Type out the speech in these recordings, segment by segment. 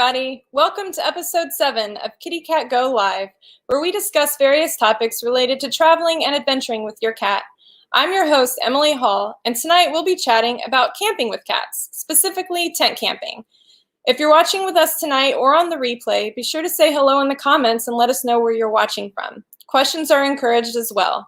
everybody. Welcome to episode 7 of KittyCatGO Live, where we discuss various topics related to traveling and adventuring with your cat. I'm your host, Emily Hall, and tonight we'll be chatting about camping with cats, specifically tent camping. If you're watching with us tonight or on the replay, be sure to say hello in the comments and let us know where you're watching from. Questions are encouraged as well.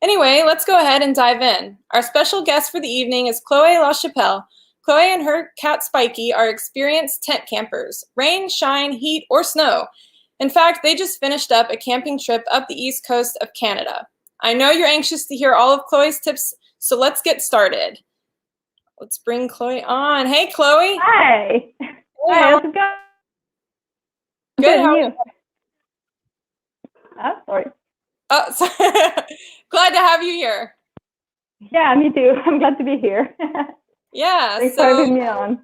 Anyway, let's go ahead and dive in. Our special guest for the evening is Chloée Lachapelle. Chloe and her cat Spikie are experienced tent campers, rain, shine, heat, or snow. In fact, they just finished up a camping trip up the east coast of Canada. I know you're anxious to hear all of Chloe's tips, so let's get started. Let's bring Chloe on. Hey, Chloe. Hi. Hi, how's it going? Good. How are you? Oh, sorry. Oh, sorry. Glad to have you here. Yeah, me too. I'm glad to be here. Yeah. Thanks for having me on.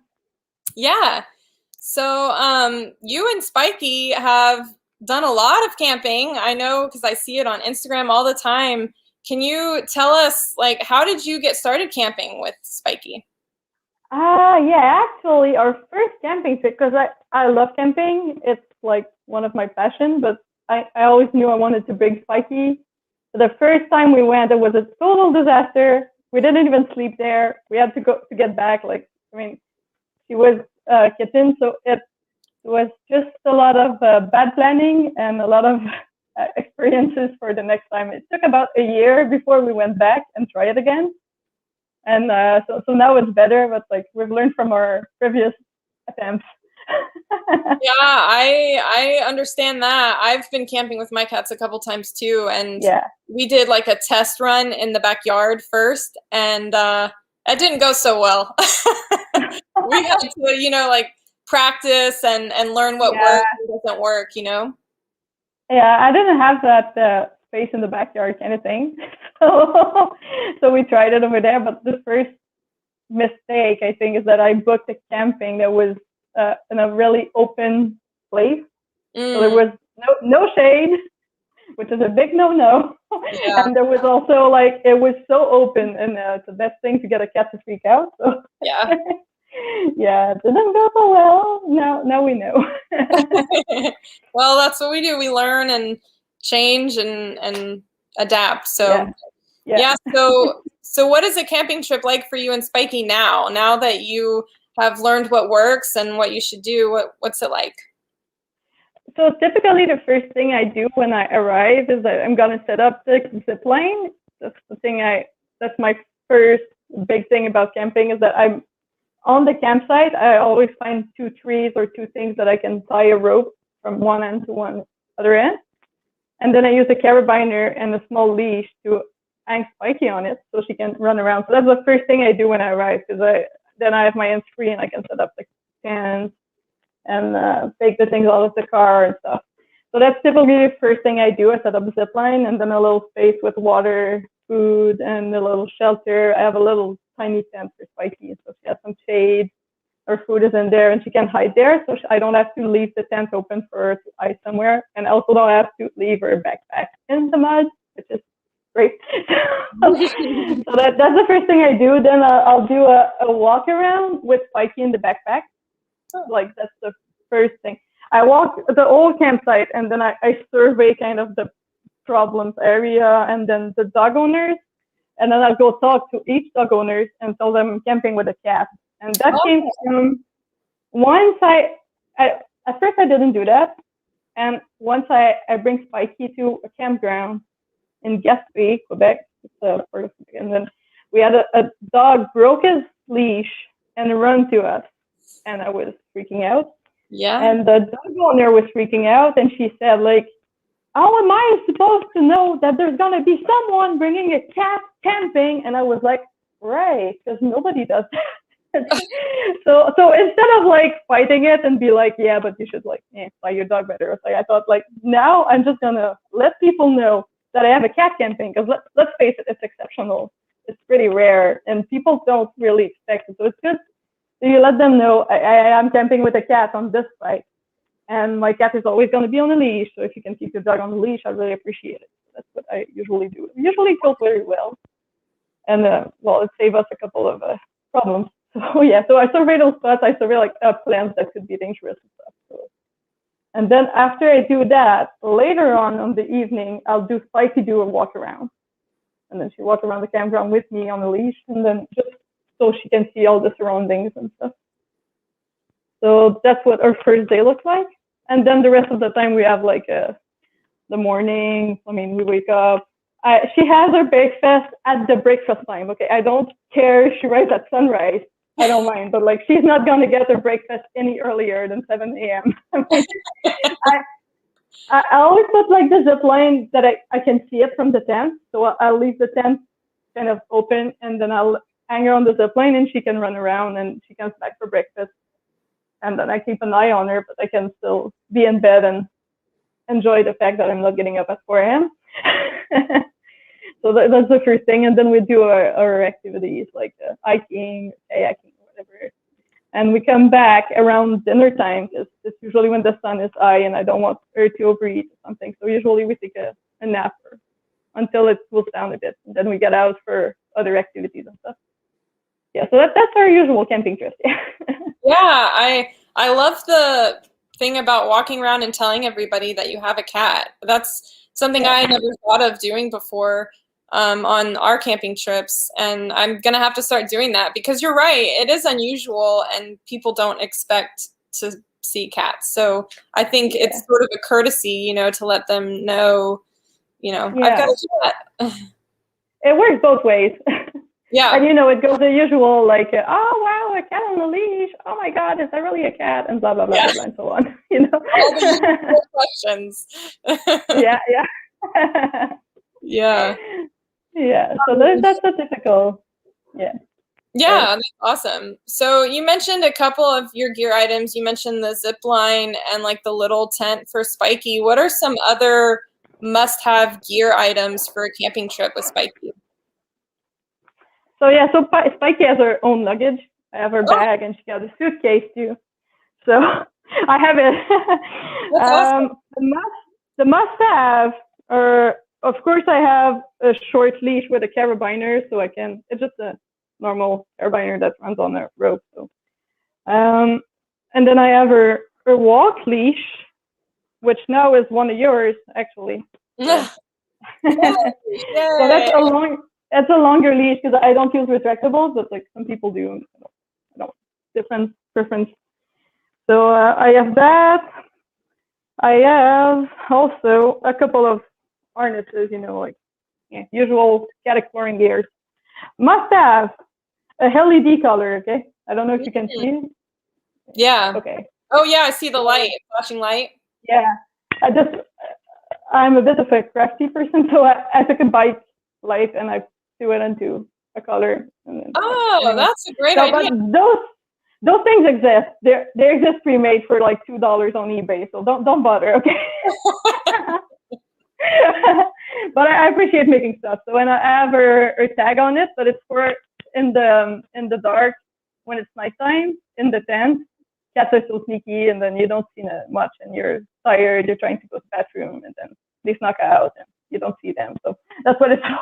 Yeah. So you and Spikie have done a lot of camping. I know because I see it on Instagram all the time. Can you tell us, like, how did you get started camping with Spikie? Yeah, actually, our first camping trip, because I love camping. It's like one of my passions, but I always knew I wanted to bring Spikie. So the first time we went, it was a total disaster. We didn't even sleep there. We had to go to get back. She was a kitten, so it was just a lot of bad planning and a lot of experiences for the next time. It took about a year before we went back and try it again. And so now it's better, but like we've learned from our previous attempts. Yeah, I understand that. I've been camping with my cats a couple times too, and we did like a test run in the backyard first, and it didn't go so well. We had to, like practice and learn what works and doesn't work, Yeah, I didn't have that space in the backyard kind of thing, so we tried it over there. But the first mistake, I think, is that I booked a camping that was in a really open place. So there was no shade, which is a big no-no. Yeah. And there was also it was so open, and it's the best thing to get a cat to freak out. So yeah. Yeah, it didn't go so well. Now we know. Well, that's what we do. We learn and change and adapt. So yeah. So what is a camping trip like for you and Spikie now? Now that you have learned what works and what you should do, what's it like? So typically the first thing I do when I arrive is that I'm gonna set up the zip line. That's my first big thing about camping, is that I'm on the campsite. I always find 2 trees or 2 things that I can tie a rope from one end to one other end. And then I use a carabiner and a small leash to hang Spikie on it so she can run around. So that's the first thing I do when I arrive, because then I have my hands free and I can set up the tents and take the things out of the car and stuff. So that's typically the first thing I do. I set up a zip line and then a little space with water, food, and a little shelter. I have a little tiny tent for Spikie, so she has some shade. Her food is in there and she can hide there, so I don't have to leave the tent open for her to hide somewhere. And I also don't have to leave her backpack in the mud, which is great. So that's the first thing I do. Then I'll do a walk around with Spikie in the backpack. Like, that's the first thing. I walk the whole campsite and then I survey kind of the problems area and then the dog owners. And then I'll go talk to each dog owners and tell them I'm camping with a cat. And that came from once at first I didn't do that. And once I bring Spikie to a campground in Gaspé, Quebec, and then we had a dog broke his leash and run to us. And I was freaking out. Yeah. And the dog owner was freaking out, and she said, like, how am I supposed to know that there's gonna be someone bringing a cat camping? And I was like, right, because nobody does that. So instead of like fighting it and be like, yeah, but you should buy your dog better. I thought, like, now I'm just gonna let people know that I have a cat camping, because let's face it, it's exceptional. It's pretty rare, and people don't really expect it. So it's good. So you let them know I'm camping with a cat on this site, and my cat is always going to be on a leash. So if you can keep your dog on the leash, I really appreciate it. That's what I usually do. It usually goes very well, and it saves us a couple of problems. So yeah, so I survey those spots. I survey like plants that could be dangerous and stuff. So. And then after I do that, later on the evening, I'll do Spikie do a walk around. And then she walks around the campground with me on a leash, and then just so she can see all the surroundings and stuff. So that's what our first day looks like. And then the rest of the time we have like the morning. I mean, we wake up. She has her breakfast at the breakfast time. Okay, I don't care if she rides at sunrise. I don't mind, but like she's not gonna get her breakfast any earlier than 7 a.m. I always put like the zip line that I can see it from the tent. So I'll leave the tent kind of open, and then I'll hang her on the zip line, and she can run around, and she comes back for breakfast. And then I keep an eye on her, but I can still be in bed and enjoy the fact that I'm not getting up at 4 a.m. So that's the first thing. And then we do our activities like hiking, kayaking, whatever. And we come back around dinner time because it's usually when the sun is high and I don't want her to overeat or something. So usually we take a nap until it cools down a bit. And then we get out for other activities and stuff. Yeah, so that's our usual camping trip. Yeah, I love the thing about walking around and telling everybody that you have a cat. That's something I never thought of doing before on our camping trips, and I'm gonna have to start doing that because you're right, it is unusual and people don't expect to see cats. So I think it's sort of a courtesy, to let them know, I've got a cat. It works both ways. Yeah. And it goes the usual like, oh wow, a cat on a leash. Oh my God, is that really a cat? And blah blah blah, blah and so on. All the usual questions. Yeah. Yeah. Yeah. So that's the typical. Yeah. Yeah, that's awesome. So you mentioned a couple of your gear items. You mentioned the zip line and like the little tent for Spikie. What are some other must-have gear items for a camping trip with Spikie? So Spikie has her own luggage. I have her bag, and she got a suitcase too. So I have it. That's awesome. The must-have are, of course, I have a short leash with a carabiner, so it's just a normal carabiner that runs on a rope. So, and then I have her walk leash, which now is one of yours, actually. So, so that's a longer leash because I don't use retractables, but like some people do. Different preference. So I have that. I have also a couple of harnesses, usual cat exploring gears. Must have a LED color, okay? I don't know if you can see it. Yeah. Okay. Oh yeah, I see the light, flashing light. Yeah. I'm a bit of a crafty person, so I took a bike light and I threw it into a color. And then, that's a great idea. But those things exist. They exist pre-made for like $2 on eBay, so don't bother, okay? But I appreciate making stuff. So when I have her tag on it, but it's for in the dark when it's nighttime in the tent. Cats are so sneaky, and then you don't see much, and you're tired. You're trying to go to the bathroom, and then they snuck out, and you don't see them. So that's what it's for.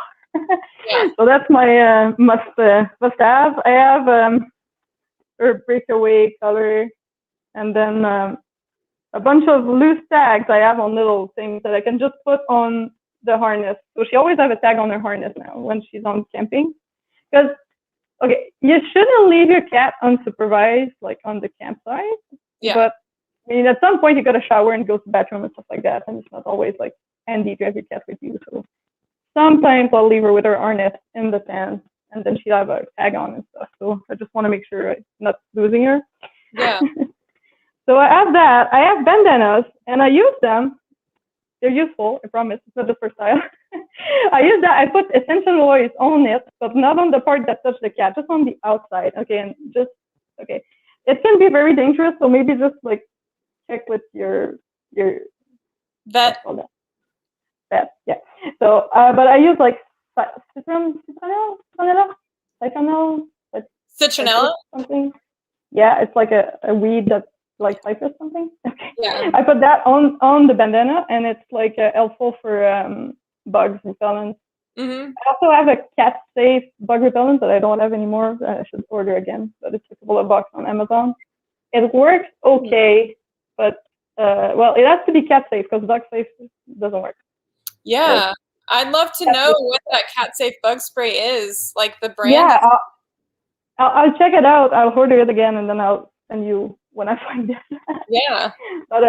Yeah. So that's my must have. I have her breakaway color, and then a bunch of loose tags I have on little things that I can just put on the harness. So she always has a tag on her harness now when she's on camping. Because, okay, you shouldn't leave your cat unsupervised, like on the campsite. Yeah. But, I mean, at some point you got to shower and go to the bathroom and stuff like that. And it's not always, like, handy to have your cat with you. So sometimes I'll leave her with her harness in the tent, and then she'll have a tag on and stuff. So I just want to make sure I'm not losing her. Yeah. So I have that. I have bandanas, and I use them. They're useful, I promise. It's not the first time. I use that. I put essential oils on it, but not on the part that touches the cat, just on the outside. Okay, and okay. It can be very dangerous, so maybe just like check with your vet. Vet, yeah. So, but I use like citronella, something. Yeah, it's like a weed that's like cypress something. Okay. Yeah. I put that on the bandana, and it's like helpful for bugs repellents Mm-hmm. I also have a cat safe bug repellent that I don't have anymore. I should order again, but it's a couple of bucks on Amazon. It works okay, but well, it has to be cat safe because dog safe doesn't work. Yeah, Like, I'd love to know what that cat safe bug spray is, like the brand. Yeah, I'll check it out. I'll order it again, and then I'll send you when I find it. Yeah. But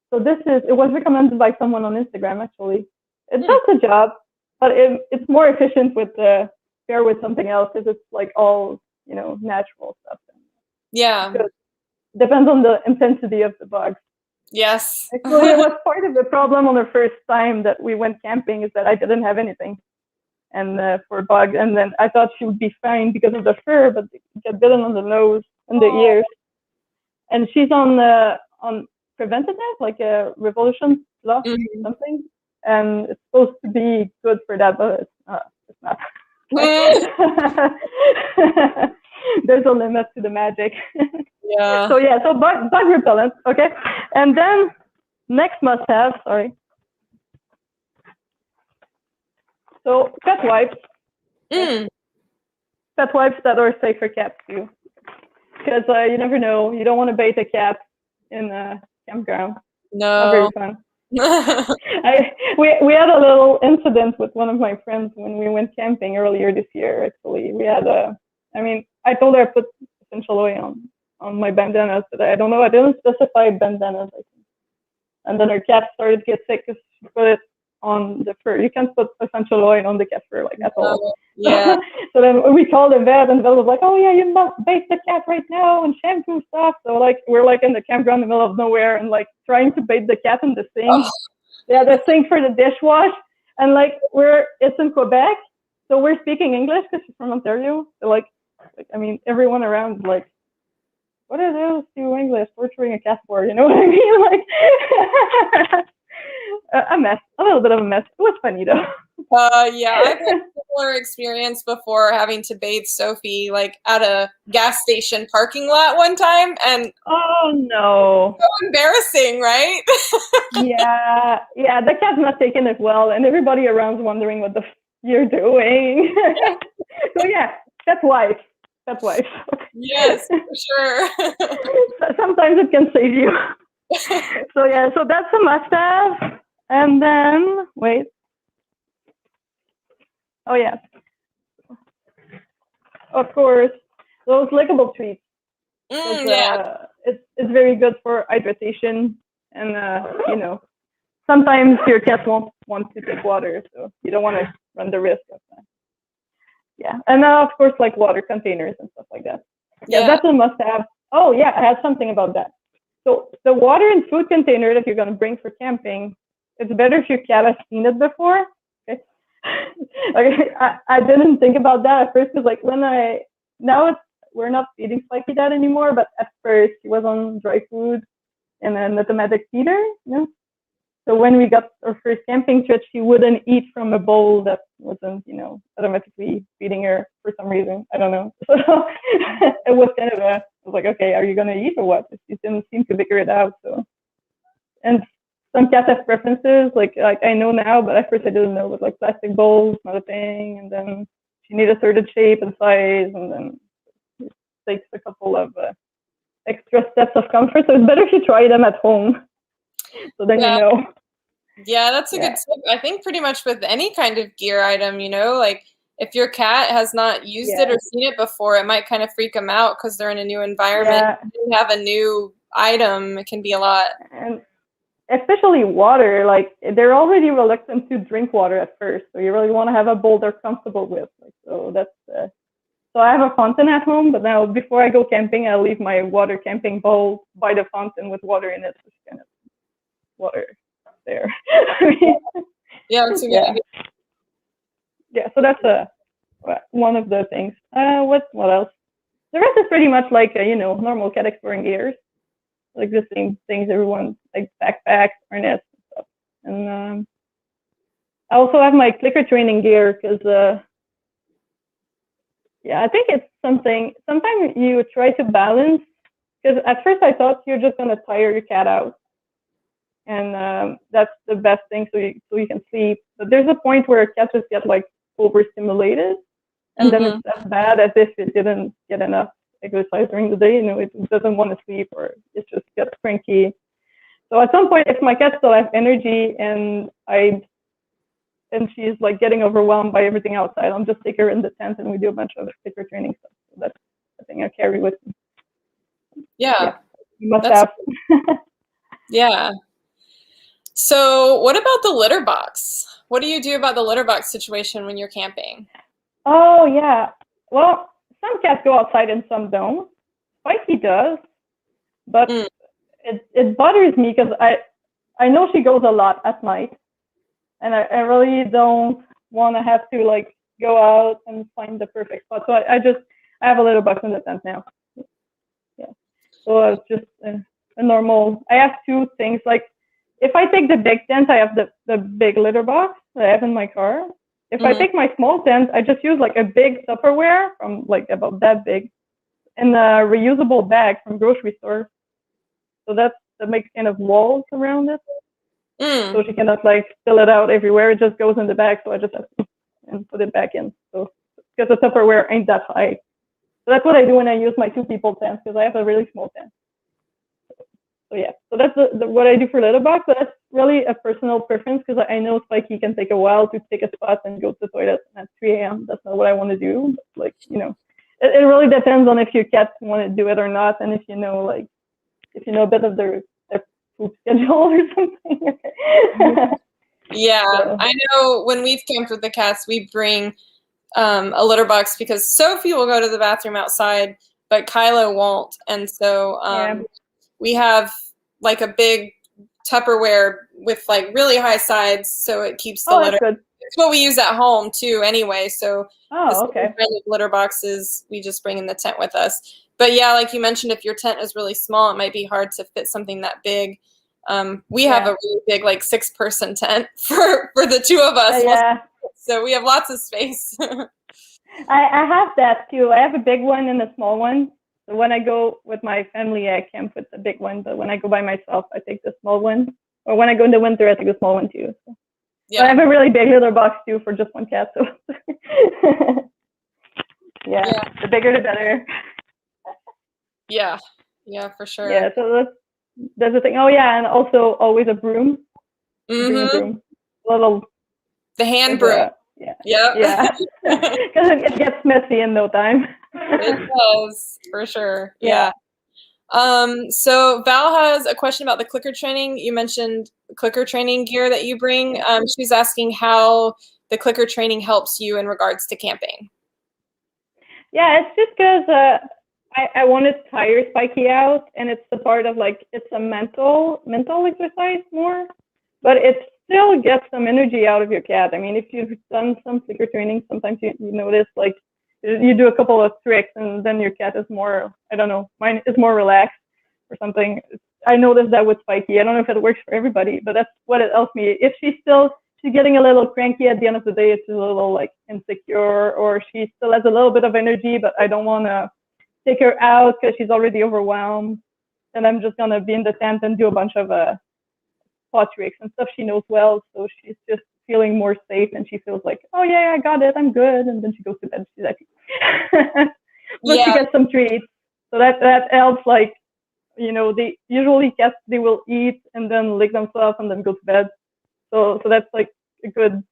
so it was recommended by someone on Instagram actually. It does the job, but it's more efficient with pair with something else because it's like all natural stuff. Yeah. Depends on the intensity of the bugs. Yes. Actually, it was part of the problem on the first time that we went camping is that I didn't have anything, and for bugs, and then I thought she would be fine because of the fur, but she got bitten on the nose and the ears, and she's on preventative, like a Revolution Plus something, and it's supposed to be good for that, but it's not. There's a limit to the magic. Yeah. So bug repellent, okay, and then next must have. Sorry. So pet wipes. Pet wipes that are safe for cats too, because you never know. You don't want to bait a cat in a campground. No. Not very fun. We had a little incident with one of my friends when we went camping earlier this year. Actually, we had I told her I put essential oil on my bandanas, but I don't know. I didn't specify bandanas, I think. And then her cat started to get sick because she put it on the fur. You can't put essential oil on the cat fur like at all. Yeah. So then we called the vet, and the vet was like, "Oh yeah, you must bait the cat right now and shampoo stuff." So like we're like in the campground in the middle of nowhere and like trying to bait the cat in the sink. Yeah, the sink for the dishwash, and like it's in Quebec, so we're speaking English because she's from Ontario. So like I mean, everyone around is like, what are those two English torturing a cat for? You know what I mean? Like a mess, a little bit of a mess. It was funny though. Yeah, I've had a similar experience before having to bathe Sophie like at a gas station parking lot one time, and oh no, so embarrassing, right? yeah, the cat's not taking it well, and everybody around's wondering what the you're doing. So yeah, that's life. That's life. Yes, for sure. Sometimes it can save you. So yeah, so that's a must-have. And then wait. Oh yeah. Of course, those lickable treats. Yeah. It's very good for hydration, and sometimes your cat won't want to take water, so you don't want to run the risk of that. Yeah, and of course, like water containers and stuff like that. Yeah, that's a must-have. Oh yeah, I have something about that. So the water and food container that you're gonna bring for camping, it's better if your cat has seen it before. Okay. Okay, I didn't think about that at first because like we're not feeding Spikie that anymore, but at first he was on dry food and an automatic feeder. So when we got our first camping trip, she wouldn't eat from a bowl that wasn't, automatically feeding her for some reason. I don't know. So it was kind of I was like, okay, are you gonna eat or what? She didn't seem to figure it out. So, and some cats have preferences, like I know now, but at first I didn't know. But like plastic bowls, not a thing, and then she needed a certain shape and size, and then it takes a couple of extra steps of comfort. So it's better if you try them at home. So then you know. Yeah, that's a good tip. I think pretty much with any kind of gear item, like if your cat has not used it or seen it before, it might kind of freak them out because they're in a new environment. Yeah. If you have a new item, it can be a lot. And especially water, like they're already reluctant to drink water at first, so you really want to have a bowl they're comfortable with. So that's so I have a fountain at home, but now before I go camping, I'll leave my water camping bowl by the fountain with water in it, so kind of water there. Yeah, that's a good idea. Yeah, so that's one of the things. What else? The rest is pretty much like normal cat exploring gears, like the same things everyone like backpacks, harness, and stuff. And I also have my clicker training gear because I think it's something. Sometimes you try to balance because at first I thought you're just gonna tire your cat out, and that's the best thing, so you can sleep. But there's a point where cats just get like overstimulated, and then it's as bad as if it didn't get enough exercise during the day. You know, it doesn't want to sleep, or it just gets cranky. So at some point, if my cat still has energy and she's like getting overwhelmed by everything outside, I'll just take her in the tent and we do a bunch of clicker training stuff. So that's the thing I carry with me. Yeah. You must have. Yeah. So what about the litter box? What do you do about the litter box situation when you're camping? Oh, yeah. Well, some cats go outside and some don't. Spikie does, but it bothers me because I know she goes a lot at night, and I really don't want to have to like go out and find the perfect spot. So I have a litter box in the tent now. Yeah. So it's just a normal. I have two things. Like if I take the big tent, I have the big litter box that I have in my car. If I take my small tent, I just use like a big Tupperware from like about that big, and a reusable bag from grocery store. So that makes kind of walls around it. So she cannot like fill it out everywhere. It just goes in the bag. So I just have to and put it back in. So because the Tupperware ain't that high. So that's what I do when I use my 2 people tent, because I have a really small tent. So yeah, so that's what I do for litter box. But that's really a personal preference, because I know Spikie can take a while to take a spot and go to the toilet at 3 a.m. That's not what I want to do. But, like, you know, it really depends on if your cat want to do it or not, and if you know a bit of their poop schedule or something. Yeah, so. I know when we've camped with the cats, we bring a litter box because Sophie will go to the bathroom outside, but Chlo won't, and so we have like a big Tupperware with like really high sides, so it keeps the litter. Good. It's what we use at home too, anyway. So okay. Litter boxes we just bring in the tent with us. But yeah, like you mentioned, if your tent is really small, it might be hard to fit something that big. We have a really big, like 6-person tent for the 2 of us. So we have lots of space. I have that too. I have a big one and a small one. So when I go with my family, I camp with the big one. But when I go by myself, I take the small one. Or when I go in the winter, I take the small one too. So. Yeah. But I have a really big litter box too for just one cat. So yeah, the bigger the better. Yeah, for sure. Yeah, so that's the thing. Oh yeah, and also always a broom. Bring a broom. The hand broom. Yeah. Because it gets messy in no time. It does, for sure. Yeah. So Val has a question about the clicker training. You mentioned clicker training gear that you bring. She's asking how the clicker training helps you in regards to camping. Yeah, it's just because I want to tire Spikie out, and it's the part of like, it's a mental exercise more, but it still gets some energy out of your cat. I mean, if you've done some clicker training, sometimes you notice like you do a couple of tricks and then your cat is more, I don't know, mine is more relaxed or something. I noticed that with Spikie. I don't know if it works for everybody, but that's what it tells me. If she's getting a little cranky at the end of the day, it's a little like insecure, or she still has a little bit of energy, but I don't want to take her out because she's already overwhelmed, then I'm just going to be in the tent and do a bunch of paw tricks and stuff she knows well. So she's just feeling more safe, and she feels like, oh yeah, I got it, I'm good. And then she goes to bed. She's happy. But she gets some treats. So that helps. Like, you know, usually cats, they will eat and then lick themselves and then go to bed. So that's like a good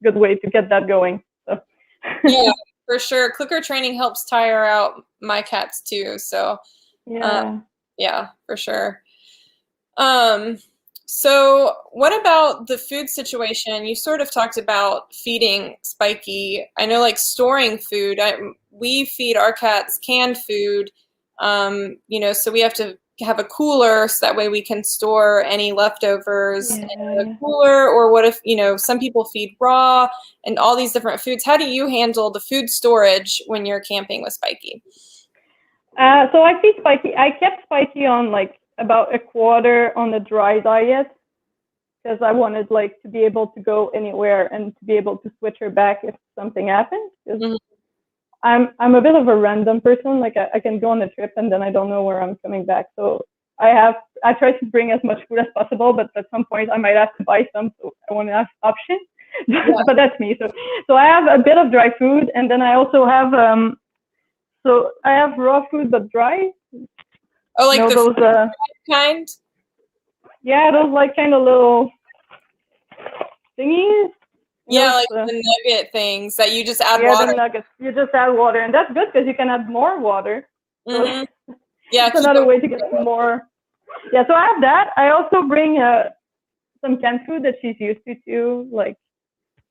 way to get that going. So. Yeah, for sure. Clicker training helps tire out my cats too. So yeah, for sure. So what about the food situation? You sort of talked about feeding Spikie. I know, like, storing food. We feed our cats canned food, you know, so we have to have a cooler so that way we can store any leftovers in the cooler. Or what if, you know, some people feed raw and all these different foods. How do you handle the food storage when you're camping with Spikie? So I feed Spikie. I kept Spikie on like about a quarter on the dry diet, because I wanted like to be able to go anywhere and to be able to switch her back if something happens. I'm a bit of a random person. Like I can go on a trip and then I don't know where I'm coming back. So I try to bring as much food as possible, but at some point I might have to buy some, so I want to have options. But that's me. So I have a bit of dry food, and then I also have so I have raw food but dry. Oh, like those kind? Yeah, those like kind of little thingies. Yeah, like the nugget things that you just add water. Yeah, the nuggets. You just add water, and that's good because you can add more water. Mm-hmm. Yeah, it's another way to get more. Yeah, so I have that. I also bring some canned food that she's used to too. Like,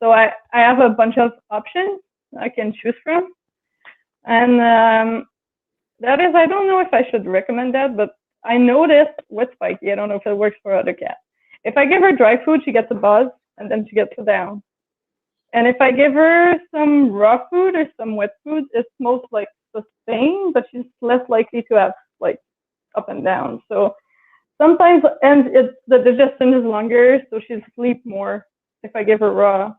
so I have a bunch of options I can choose from, and that is, I don't know if I should recommend that, but I noticed with Spikie, I don't know if it works for other cats. If I give her dry food, she gets a buzz, and then she gets a down. And if I give her some raw food or some wet food, it's most like sustained, but she's less likely to have like up and down. So sometimes, and the digestion is longer, so she'll sleep more if I give her raw.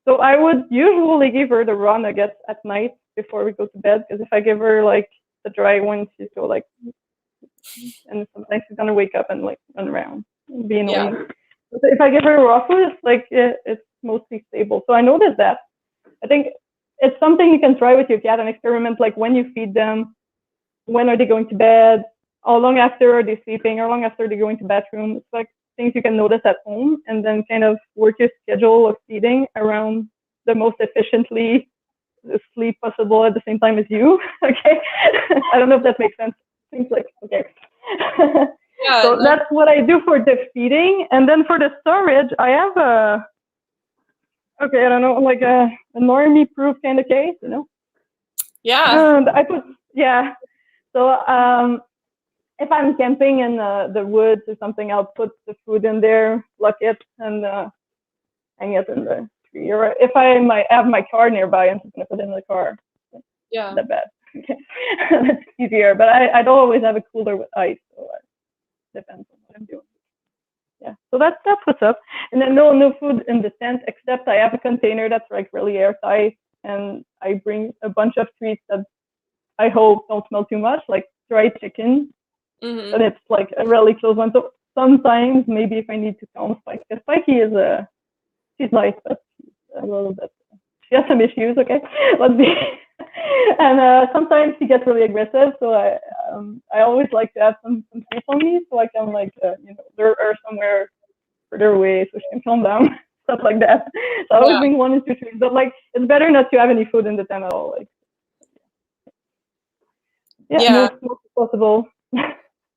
So I would usually give her the raw nuggets at night before we go to bed, because if I give her like the dry ones, she's go like, and sometimes she's gonna wake up and like run around and be annoying. Yeah. So if I give her raw food, it's like it's mostly stable. So I noticed that. I think it's something you can try with your cat and experiment, like when you feed them, when are they going to bed, how long after are they sleeping, how long after they're going to bathroom. It's like things you can notice at home, and then kind of work your schedule of feeding around the most efficiently sleep possible at the same time as you. Okay. I don't know if that makes sense. Things like, okay. Yeah, so that's what I do for the feeding. And then for the storage, I have I don't know, like a normie proof kind of case, you know? Yeah. And I put, yeah. So if I'm camping in the woods or something, I'll put the food in there, lock it, and hang it in the tree. Or if I might have my car nearby, I'm just going to put it in the car. Yeah. Not bad. That's easier. But I don't always have a cooler with ice, so it depends on what I'm doing. Yeah, so that's what's up. And then no food in the tent, except I have a container that's like really airtight, and I bring a bunch of treats that I hope don't smell too much, like dried chicken. Mm-hmm. And it's like a really close one. So sometimes maybe if I need to calm Spikie, because Spikie is she's nice, but she's a little bit, she has some issues. Okay, let's be. And sometimes she gets really aggressive, so I always like to have some treats on me, so I can like lure her somewhere further away so she can calm down, stuff like that. So I always bring 1 or 2 treats, but like it's better not to have any food in the tent at all. Like, most possible.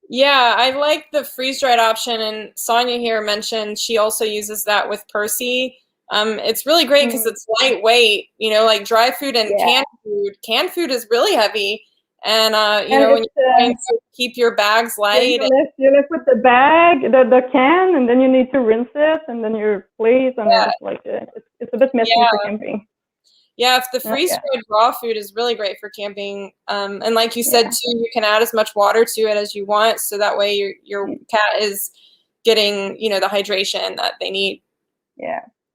Yeah, I like the freeze-dried option, and Sonia here mentioned she also uses that with Percy. It's really great because it's lightweight, like dry food and canned food. Canned food is really heavy, and when you're trying to keep your bags light. You lift with the bag, the can, and then you need to rinse it, and then your plate, and it's like it's a bit messy for camping. Yeah, if the freeze-dried raw food is really great for camping, and like you said too, you can add as much water to it as you want, so that way your cat is getting the hydration that they need.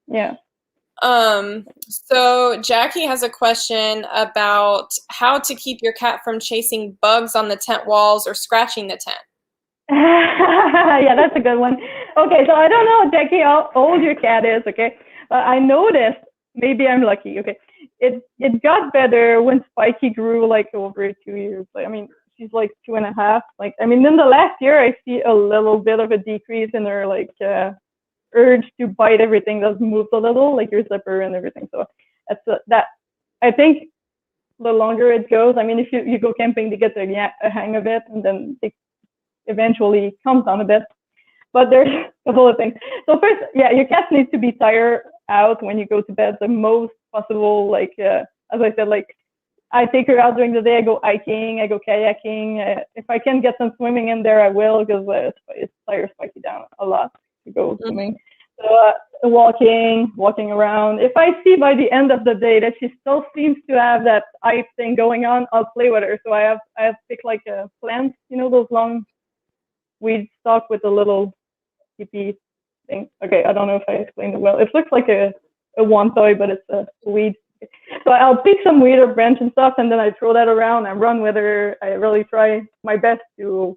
Yeah. So Jackie has a question about how to keep your cat from chasing bugs on the tent walls or scratching the tent. Yeah, that's a good one. Okay, so I don't know, Jackie, how old your cat is. Okay, I noticed. Maybe I'm lucky. Okay, it got better when Spikie grew like over 2 years. Like, I mean, she's like 2.5. Like, I mean, in the last year, I see a little bit of a decrease in her like urge to bite everything that's moved a little, like your zipper and everything. So that's that. I think the longer it goes, I mean, if you go camping to get a hang of it, and then it eventually calms down a bit. But there's a couple of things. So first, your cat needs to be tired out when you go to bed the most possible. Like as I said, like I take her out during the day. I go hiking, I go kayaking. If I can get some swimming in there, I will, because it tires Spikie down a lot to go swimming. So walking around. If I see by the end of the day that she still seems to have that ice thing going on, I'll play with her. So I have picked like a plant, those long weed stalk with a little hippie thing. Okay, I don't know if I explained it well. It looks like a wand toy, but it's a weed. So I'll pick some weed or branch and stuff, and then I throw that around and run with her. I really try my best to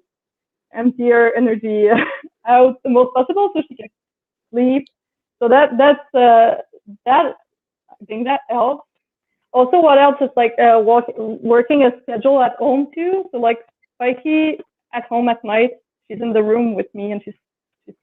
empty her energy out the most possible so she can sleep. So that's that I think that helps. Also, what else is like working a schedule at home too. So like Spikie at home at night, she's in the room with me and she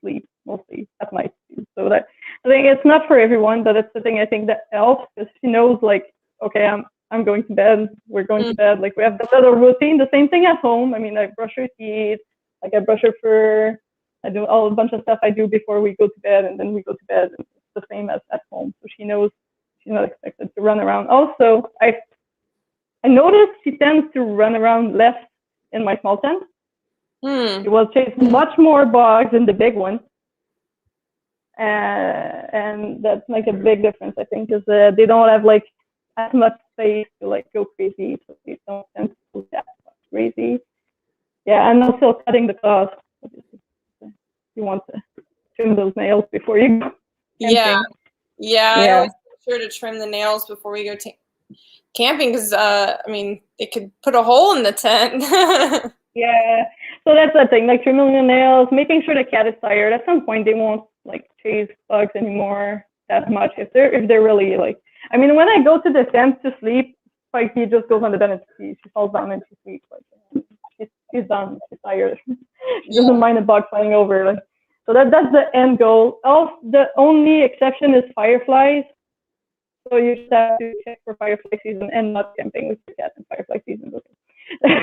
sleeps mostly at night too. So that I think it's not for everyone, but it's the thing I think that helps because she knows like, okay, I'm going to bed. We're going to bed. Like we have the little routine. The same thing at home. I mean, I brush her teeth. Like I brush her fur. I do a bunch of stuff I do before we go to bed, and then we go to bed. And it's the same as at home. So she knows she's not expected to run around. Also, I noticed she tends to run around less in my small tent. She will chase much more bugs in the big one. And that's like a big difference, I think, because they don't have like as much space to like go crazy, so they don't tend to go that crazy. Yeah, and also cutting the claws. You want to trim those nails before you go camping. Yeah. I always make sure to trim the nails before we go camping because I mean it could put a hole in the tent. Yeah, so that's the thing, like trimming the nails, making sure the cat is tired. At some point, they won't like chase bugs anymore that much if they're really like. I mean, when I go to the tent to sleep, like he just goes on the bed and she falls down and she sleeps. Like she's done, she's tired. She doesn't mind a bug flying over. Like so that's the end goal. The only exception is fireflies. So you just have to check for firefly season and not camping with your cat in firefly season. Okay.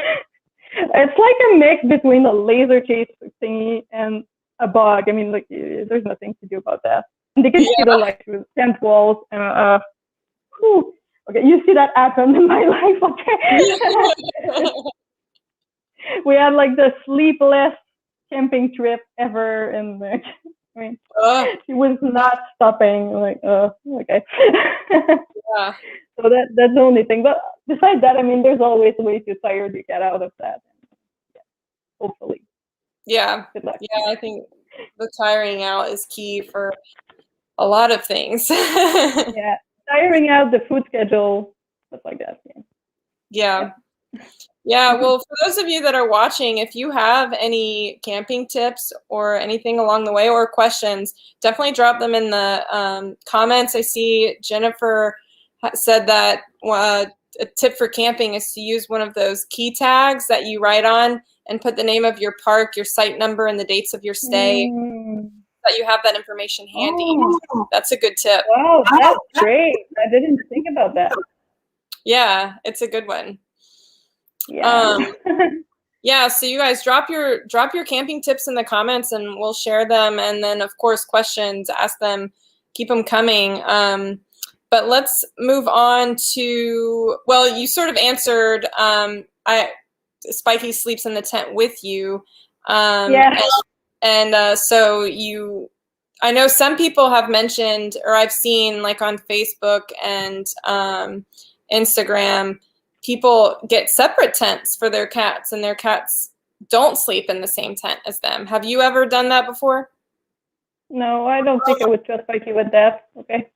It's like a mix between a laser chase thingy and a bug. I mean, like, there's nothing to do about that. And they can see the light through tent walls. And, okay, you see that happen in my life, okay? We had, like, the sleepless camping trip ever. And, I mean, she was not stopping. Like, okay. Yeah. So that's the only thing. But besides that, I mean, there's always a way to tire the cat out of that. Yeah, hopefully. Yeah. Good luck. Yeah, I think the tiring out is key for a lot of things. Yeah, tiring out the food schedule, stuff like that. Yeah. Well, for those of you that are watching, if you have any camping tips or anything along the way or questions, definitely drop them in the comments. I see Jennifer said that a tip for camping is to use one of those key tags that you write on and put the name of your park, your site number, and the dates of your stay, that you have that information handy. That's a good tip. Wow, that's great. I didn't think about that. Yeah, it's a good one. Yeah. So you guys drop your camping tips in the comments and we'll share them. And then of course questions, ask them, keep them coming. But let's move on to, well, you sort of answered, Spikie sleeps in the tent with you. So I know some people have mentioned, or I've seen like on Facebook and Instagram, people get separate tents for their cats and their cats don't sleep in the same tent as them. Have you ever done that before? No, I don't think I would trust Spikie with that. Okay.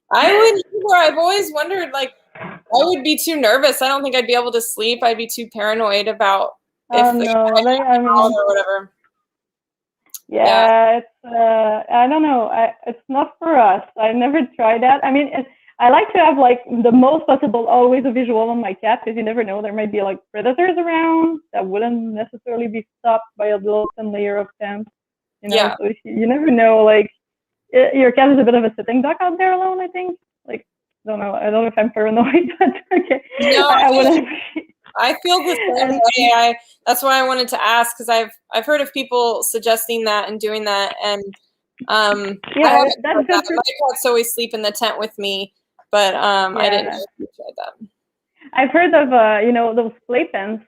I would either. I've always wondered, like, I would be too nervous. I don't think I'd be able to sleep. I'd be too paranoid about if or whatever. Yeah, it's I don't know. It's not for us. I never tried that. I mean, I like to have like the most possible always a visual on my cat because you never know, there might be like predators around that wouldn't necessarily be stopped by a little thin layer of tent. You know, so you never know. Like your cat is a bit of a sitting duck out there alone. I think. Like I don't know if I'm paranoid, but okay. No, I wouldn't. I feel the same way. That's why I wanted to ask because I've heard of people suggesting that and doing that, and my cats always sleep in the tent with me, but I didn't know if you tried that. I've heard of those playpens.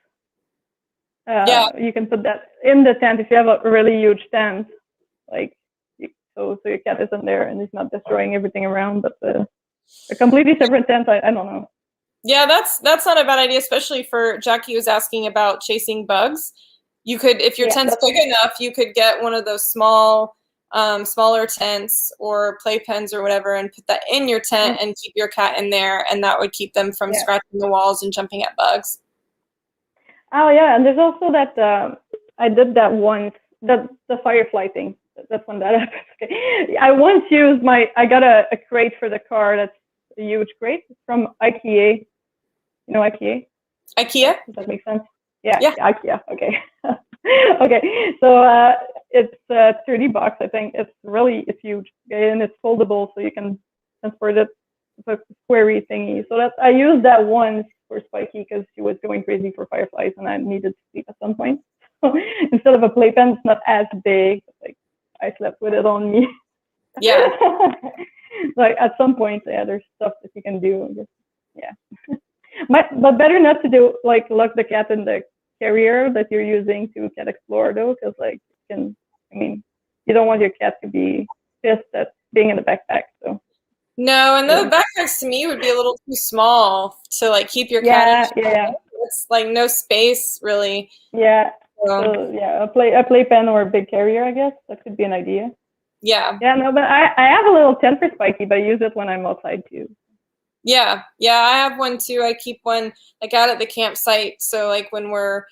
You can put that in the tent if you have a really huge tent, like so your cat isn't there and he's not destroying everything around. But a completely separate tent, I don't know. Yeah, that's not a bad idea, especially for Jackie was asking about chasing bugs. You could, if your tent's big enough, you could get one of those smaller tents or playpens or whatever and put that in your tent and keep your cat in there, and that would keep them from scratching the walls and jumping at bugs. Oh yeah, and there's also that I did that once. The firefly thing. That's when that happens. Okay. I once used I got a crate for the car. That's a huge crate from IKEA. You know IKEA? IKEA? Does that make sense? Yeah. IKEA. Okay. Okay. So it's $30, I think. It's huge, okay? And it's foldable, so you can transport it. It's a squarey thingy. So I used that once for Spikie because she was going crazy for fireflies, and I needed to sleep at some point. So instead of a playpen, it's not as big. Like I slept with it on me. Yeah. Like at some point, yeah, there's stuff that you can do. Just, yeah. But better not to do like lock the cat in the carrier that you're using to cat explore though, because like you don't want your cat to be pissed at being in the backpack. So no, and the backpacks to me would be a little too small to like keep your cat in. Yeah. It's like no space really. Yeah. So yeah, a playpen or a big carrier, I guess that could be an idea. Yeah. Yeah, no, but I have a little tent for Spikie, but I use it when I'm outside too. Yeah, I have one too. I keep one like out at the campsite. So like when we're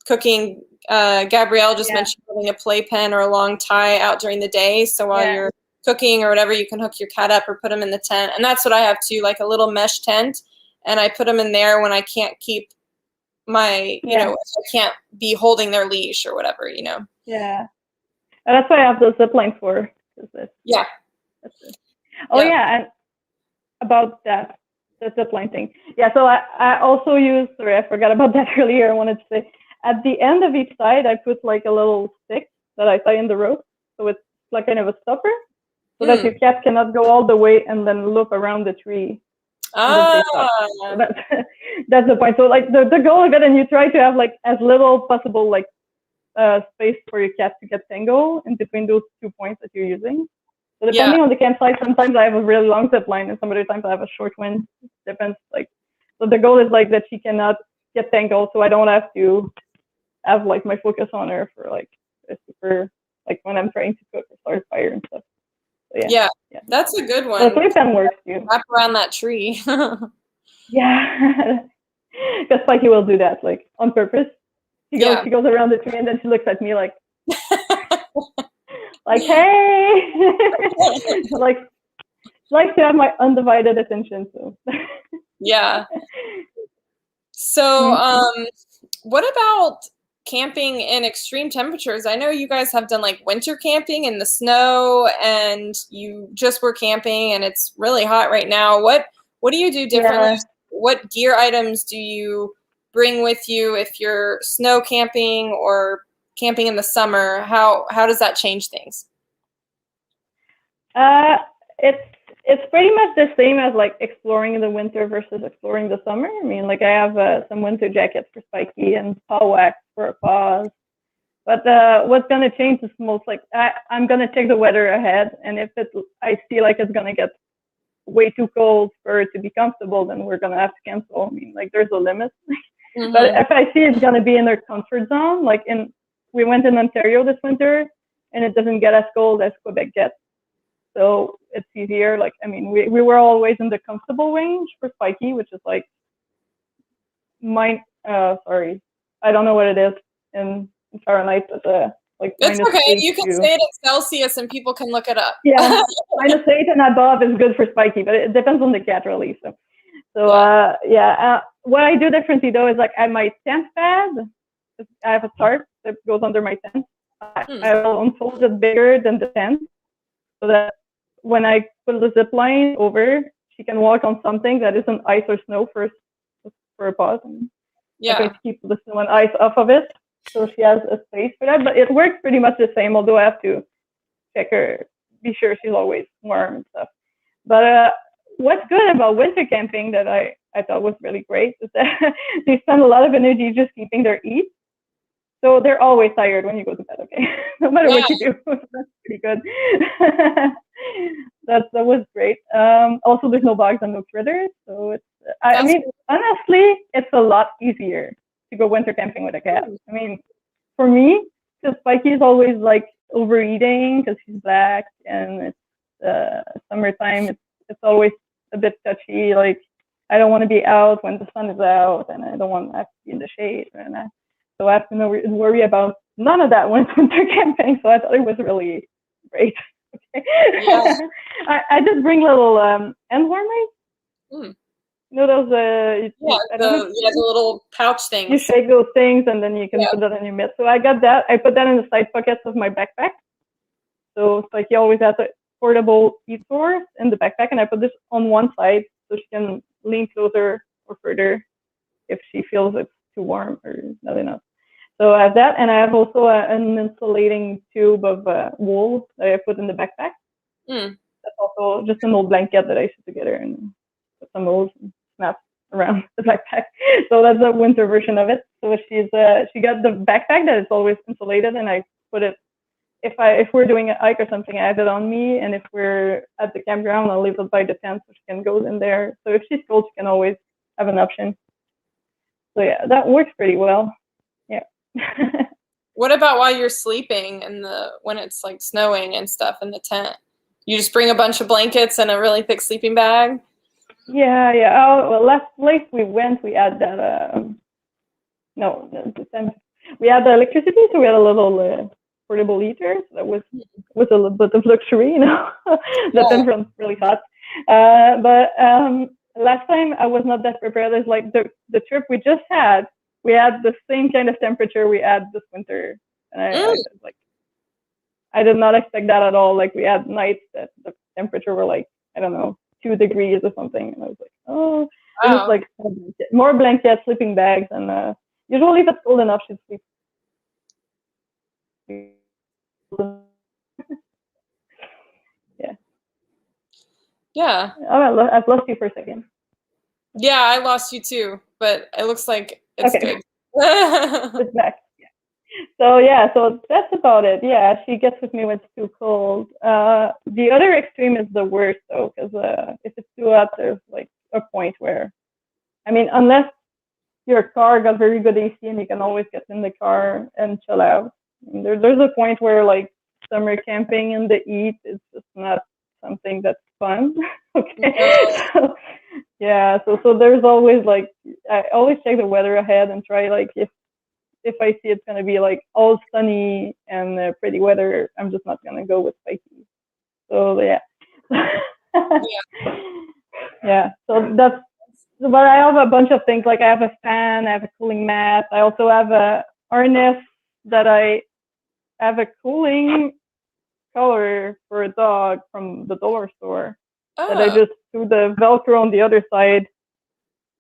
cooking, Gabrielle just mentioned having a playpen or a long tie out during the day. So while you're cooking or whatever, you can hook your cat up or put them in the tent. And that's what I have too, like a little mesh tent. And I put them in there when I can't keep my, you know, I can't be holding their leash or whatever, you know. Yeah. And that's what I have those zip lines for. Yeah. That's it. Oh yeah, and about that, the zip line thing. Yeah, so I also use, sorry, I forgot about that earlier. I wanted to say, at the end of each side, I put like a little stick that I tie in the rope. So it's like kind of a stopper, so that your cat cannot go all the way and then loop around the tree. So that's the point. So like the goal of it, and you try to have like as little possible like space for your cat to get tangled in between those 2 points that you're using. So depending on the campsite, sometimes I have a really long zip line, and some other times I have a short one. Depends. Like, so the goal is like that she cannot get tangled, so I don't have to have like my focus on her for like super like when I'm trying to cook or start a fire and stuff. So, yeah, that's a good one. So playpen works too. Wrap around that tree. Yeah, because Spikie will do that like on purpose. She goes around the tree and then she looks at me like, like, hey, like to have my undivided attention. So yeah. So what about camping in extreme temperatures? I know you guys have done like winter camping in the snow, and you just were camping and it's really hot right now. What do you do differently? What gear items do you bring with you if you're snow camping or camping in the summer? How does that change things? It's pretty much the same as like exploring in the winter versus exploring the summer. I mean, like I have some winter jackets for Spikie and paw wax for paws. But what's gonna change is most like I'm gonna check the weather ahead, and if I feel like it's gonna get way too cold for it to be comfortable, then we're gonna have to cancel. I mean, like there's a limit. But if I see it's gonna be in their comfort zone, like we went in Ontario this winter, and it doesn't get as cold as Quebec gets. So it's easier. Like, I mean, we were always in the comfortable range for Spikie, which is like sorry, I don't know what it is in Fahrenheit, but like it's okay. You can say it in Celsius and people can look it up. Yeah, -8 and above is good for Spikie, but it depends on the cat really. So what I do differently though is like at my tent pad, I have a tarp that goes under my tent. I will unfold it bigger than the tent, so that when I put the zip line over, she can walk on something that isn't ice or snow for a pause. And I'm going to keep the snow and ice off of it, so she has a space for that. But it works pretty much the same, although I have to check her, be sure she's always warm and stuff. But what's good about winter camping that I thought was really great is that they spend a lot of energy just keeping their eat. So they're always tired when you go to bed, okay? No matter what you do. That's pretty good. That was great. Also, there's no bugs and no critters. So it's, I mean, honestly, it's a lot easier to go winter camping with a cat. I mean, for me, because Spikie is always like overeating because she's black, and it's summertime. It's always a bit touchy. Like, I don't want to be out when the sun is out, and I don't want to be in the shade. And So I have to worry about none of that when winter camping. So I thought it was really great. Okay. Yeah. I just bring little hand warmers. Mm. You know those The little pouch things. You shake those things and then you can put that in your mitt. So I got that. I put that in the side pockets of my backpack. So it's like you always have a portable heat source in the backpack, and I put this on one side so she can lean closer or further if she feels it's too warm or not enough. So I have that, and I have also an insulating tube of wool that I put in the backpack. Mm. That's also just an old blanket that I put together and put some holes and snap around the backpack. So that's a winter version of it. So she got the backpack that is always insulated, and I put it if we're doing a hike or something, I have it on me, and if we're at the campground, I'll leave it by the tent so she can go in there. So if she's cold, she can always have an option. So yeah, that works pretty well. Yeah. What about while you're sleeping when it's like snowing and stuff in the tent? You just bring a bunch of blankets and a really thick sleeping bag? Yeah. Oh, well, last place we went, we had that. We had the electricity, so we had a little portable heater. So that was a little bit of luxury, you know. The tent was really hot. But last time I was not that prepared. It's like the trip we just had, we had the same kind of temperature we had this winter, and I did not expect that at all. Like we had nights that the temperature were like, I don't know, 2 degrees or something, and I was like, oh, wow. Just like more blankets, sleeping bags, and usually if it's cold enough, she'd sleep. Yeah. Oh, I've lost you for a second. Yeah, I lost you too, but it looks like it's good. It's back. So that's about it. Yeah, she gets with me when it's too cold. The other extreme is the worst though, because if it's too hot, there's like a point where, I mean, unless your car got very good AC and you can always get in the car and chill out. I mean, there's a point where like summer camping in the heat is just not something that's fun. Okay. So there's always like, I always check the weather ahead and try like if I see it's gonna be like all sunny and pretty weather, I'm just not gonna go with Spikie. So yeah. Yeah. So that's. But I have a bunch of things. Like I have a fan, I have a cooling mat. I also have a harness that I have a cooling collar for a dog from the dollar store. That I just threw the Velcro on the other side,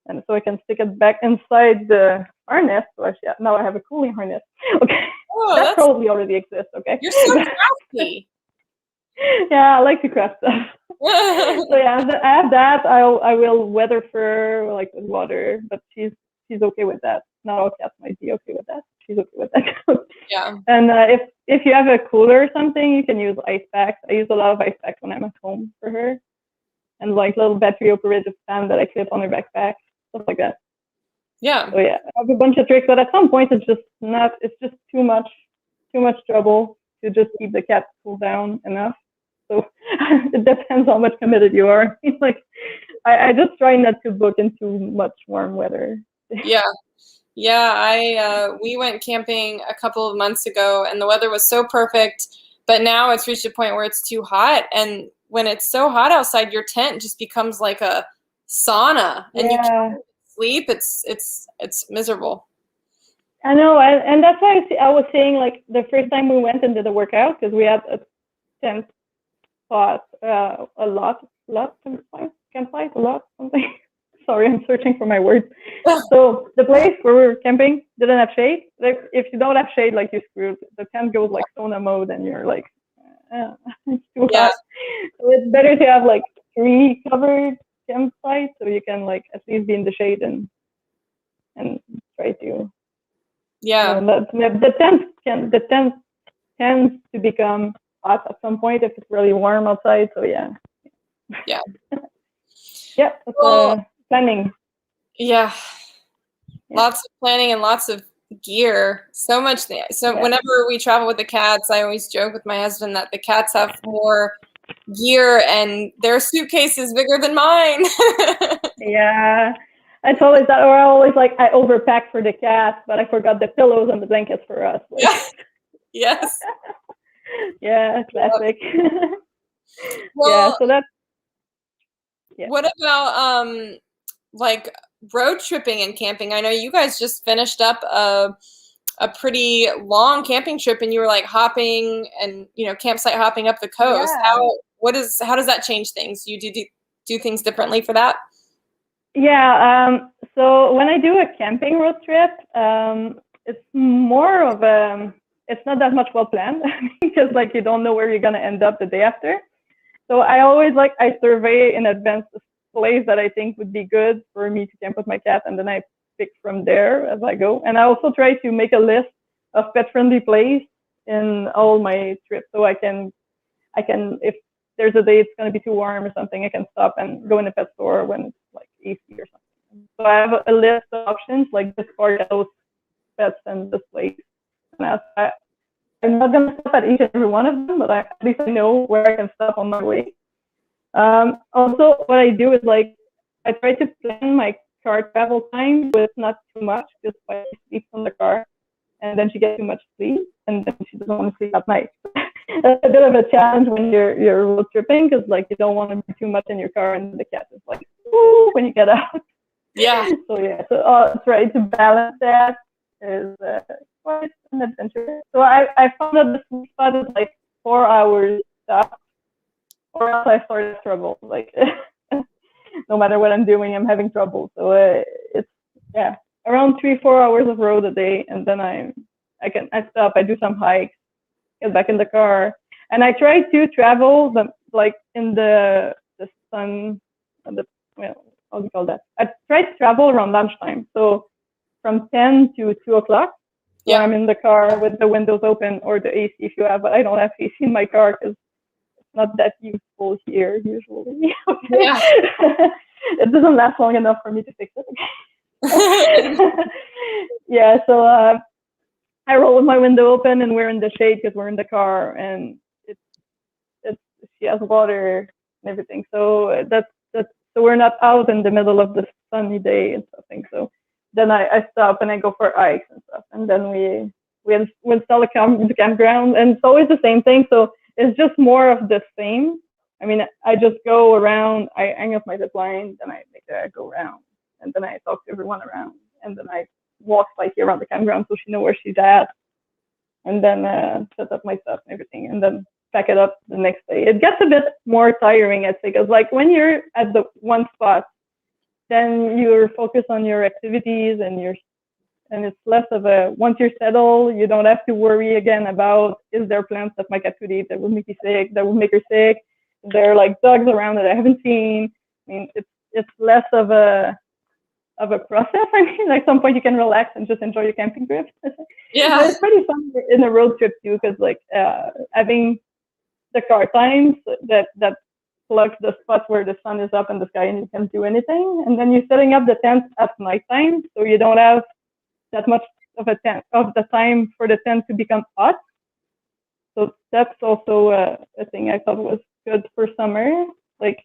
and so I can stick it back inside the harness. So now I have a cooling harness. Okay, that probably already exists. Okay, you're so crafty. Yeah, I like to craft stuff. So yeah, I have that. I will weather fur like with water, but she's okay with that. Not all cats might be okay with that. She's okay with that. Yeah. And if you have a cooler or something, you can use ice packs. I use a lot of ice packs when I'm at home for her, and like little battery operated fan that I clip on her backpack, stuff like that. Yeah. So yeah, I have a bunch of tricks, but at some point it's just too much trouble to just keep the cat cool down enough. So it depends how much committed you are. Like I just try not to book into much warm weather. Yeah. We went camping a couple of months ago, and the weather was so perfect, but now it's reached a point where it's too hot, and when it's so hot outside, your tent just becomes like a sauna, and you can't sleep. It's miserable. I know, and that's why I was saying like the first time we went and did a workout, because we had a tent spot, a lot something. Sorry, I'm searching for my words. So the place where we were camping didn't have shade. Like if you don't have shade, like you're screwed. The tent goes like sauna mode, and you're like, it's too hot. So it's better to have like tree covered campsite, so you can like at least be in the shade and try to. Yeah. The tent tends to become hot at some point if it's really warm outside. So yeah. Yeah. Yeah. Planning. Yeah. Lots of planning and lots of gear. So much. So whenever we travel with the cats, I always joke with my husband that the cats have more gear and their suitcase is bigger than mine. Yeah. It's always that, or I always like I overpacked for the cat, but I forgot the pillows and the blankets for us. Like, Yes. yeah, classic. Yeah, Well, so that's yeah. what about like road tripping and camping? I know you guys just finished up a pretty long camping trip and you were like hopping and campsite hopping up the coast. Yeah. How does that change things? You do things differently for that? Yeah, so when I do a camping road trip, it's more of it's not that much well planned because like you don't know where you're gonna end up the day after. So I always I survey in advance the place that I think would be good for me to camp with my cat, and then I pick from there as I go. And I also try to make a list of pet-friendly places in all my trips, so I can if there's a day it's going to be too warm or something, I can stop and go in the pet store when it's like AC or something. So I have a list of options like this for those pets and this place. And I'm not going to stop at each and every one of them, but at least I know where I can stop on my way. Also, what I do is I try to plan my car travel time with not too much, just by sleep on the car, and then she gets too much sleep, and then she doesn't want to sleep at night. That's a bit of a challenge when you're road tripping because you don't want to be too much in your car, and the cat is like, ooh, when you get out. Yeah. So yeah, try to balance that is quite an adventure. So I found that the sweet spot is 4 hours stop, or else I start to struggle. No matter what I'm doing, I'm having trouble. So it's around 3-4 hours of road a day, and then I stop, I do some hikes, get back in the car, and I try to travel in the sun, how do you call that? I try to travel around lunchtime, so from 10 to 2 o'clock. So Yeah. I'm in the car with the windows open or the AC if you have, but I don't have AC in my car because it's not that useful here usually. Yeah. It doesn't last long enough for me to fix it. Yeah, so I roll with my window open and we're in the shade because we're in the car, and she has water and everything. So so we're not out in the middle of the sunny day and something. So then I stop and I go for hikes and stuff, and then we install the campground, and it's always the same thing. So it's just more of the same. I mean, I just go around, I hang up my zip line, then I make her go around, and then I talk to everyone around, and then I walk around the campground so she knows where she's at, and then set up my stuff and everything, and then pack it up the next day. It gets a bit more tiring, I'd say, because when you're at the one spot, then you're focused on your activities and it's less of a, once you're settled, you don't have to worry again about, is there plants that my cat could eat that would make you sick, that would make her sick? Is there dogs around that I haven't seen? I mean, it's less of a process. I mean, at some point you can relax and just enjoy your camping trip. Yeah. But it's pretty fun in a road trip too, because having the car times that plugs the spots where the sun is up in the sky and you can't do anything, and then you're setting up the tent at nighttime, so you don't have that much of the time for the tent to become hot. So that's also a thing I thought was good for summer. I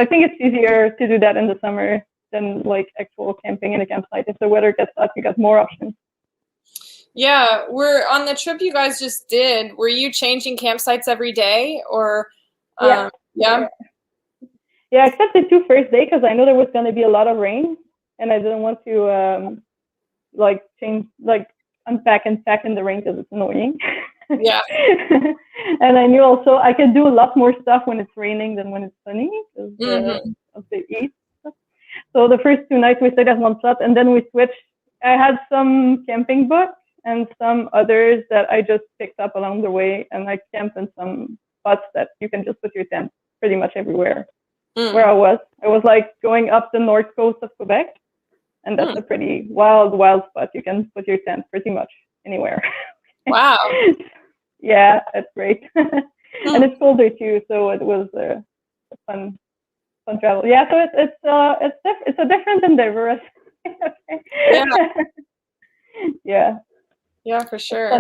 think it's easier to do that in the summer than actual camping in a campsite. If the weather gets hot, you got more options. Yeah, we're on the trip you guys just did. Were you changing campsites every day, or? Yeah. Yeah, except the 2 first days, because I know there was going to be a lot of rain, and I didn't want to change, unpack and pack in the rain because it's annoying. Yeah. And I knew also I could do a lot more stuff when it's raining than when it's sunny because of the heat. So the first 2 nights we stayed at one spot, and then we switched. I had some camping books and some others that I just picked up along the way, and I camped in some spots that you can just put your tent pretty much everywhere. Where I was going up the north coast of Quebec, and that's a pretty wild spot. You can put your tent pretty much anywhere. Wow. Yeah, that's great. And it's colder too, so it was a fun travel. Yeah, so it's a different endeavor. Yeah. Yeah, for sure.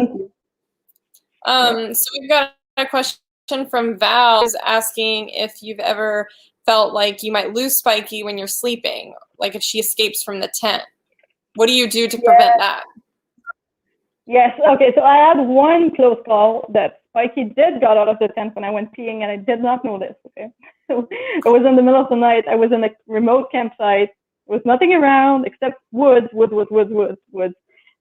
Yeah. So we've got a question from Val, who's asking if you've ever felt like you might lose Spikie when you're sleeping, like if she escapes from the tent. What do you do to prevent that? Yes. Okay. So I had one close call that Spikie did got out of the tent when I went peeing, and I did not know this. Okay. So it was in the middle of the night. I was in a remote campsite. There was nothing around except woods.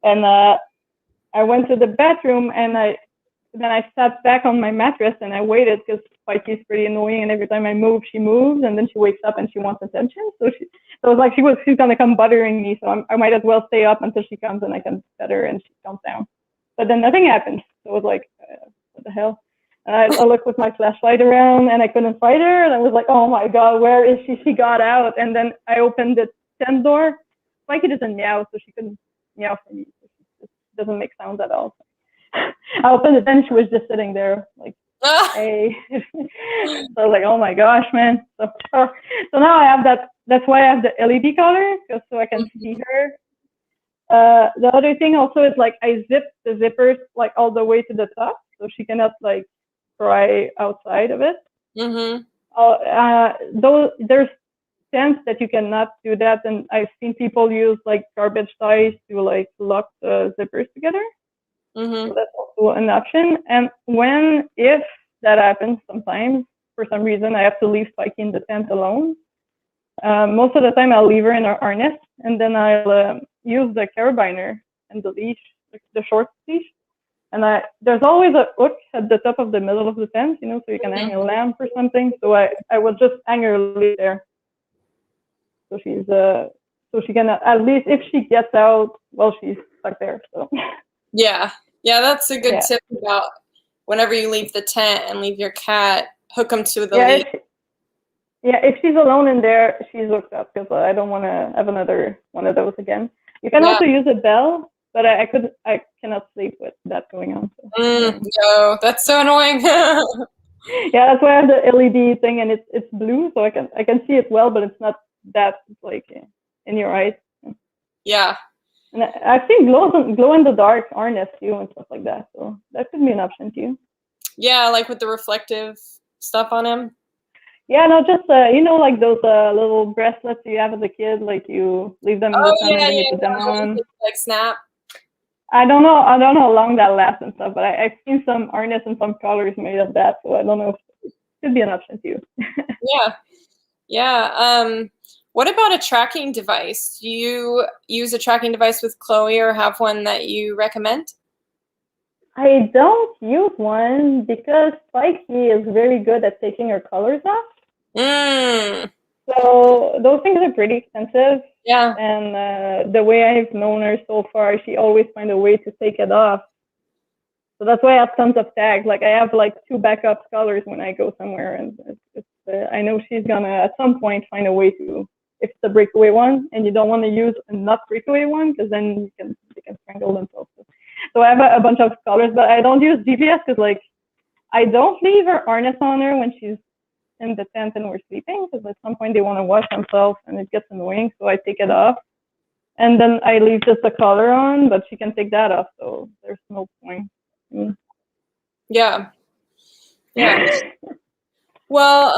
And I went to the bathroom, and then I sat back on my mattress and I waited because Spikie's pretty annoying, and every time I move, she moves, and then she wakes up and she wants attention. So it was like she's gonna come bothering me. So I might as well stay up until she comes and I can pet her and she comes down. But then nothing happened. So it was like, what the hell? And I looked with my flashlight around and I couldn't find her. And I was like, oh my God, where is she? She got out. And then I opened the tent door. Spikie doesn't meow, so she couldn't meow for me. So she just doesn't make sounds at all. I opened it and she was just sitting there like, hey. So I was like, oh my gosh, man. So now I have that. That's why I have the LED color, just so I can see her. The other thing also is like I zip the zippers like all the way to the top, so she cannot like cry outside of it. There's tents that you cannot do that, and I've seen people use like garbage ties to like lock the zippers together. So that's also an option. And if that happens, sometimes for some reason I have to leave Spikie in the tent alone. Most of the time I'll leave her in her harness, and then I'll use the carabiner and the leash, the short leash. And there's always a hook at the top of the middle of the tent, so you can hang a lamp or something. So I will just hang her there. So she can, at least if she gets out, well, she's stuck there. So. Yeah, that's a good tip about whenever you leave the tent and leave your cat, hook them to the leash. If she's alone in there, she's hooked up because I don't want to have another one of those again. You can also use a bell, but I cannot sleep with that going on. So. No, that's so annoying. Yeah, that's why I have the LED thing, and it's blue, so I can see it well, but it's not that like in your eyes. Yeah. And I've seen glow in the dark harness too and stuff like that, so that could be an option too. Yeah, like with the reflective stuff on him. Yeah, no, just like those little bracelets you have as a kid, like you leave them in the sun and then you put them on. Like snap. I don't know how long that lasts and stuff, but I've seen some harness and some collars made of that, so I don't know if it could be an option too. Yeah. What about a tracking device? Do you use a tracking device with Chloe or have one that you recommend? I don't use one because Spikie is very good at taking her colors off. So those things are pretty expensive. Yeah. And the way I've known her so far, she always finds a way to take it off. So that's why I have tons of tags. Like I have like 2 backup colors when I go somewhere, and I know she's gonna at some point find a way to. If it's a breakaway one, and you don't want to use a not breakaway one, because then they can strangle themselves. So I have a bunch of colors, but I don't use GPS because like I don't leave her harness on her when she's in the tent and we're sleeping, because at some point they want to wash themselves and it gets annoying. So I take it off, and then I leave just the collar on, but she can take that off. So there's no point. Yeah. Well,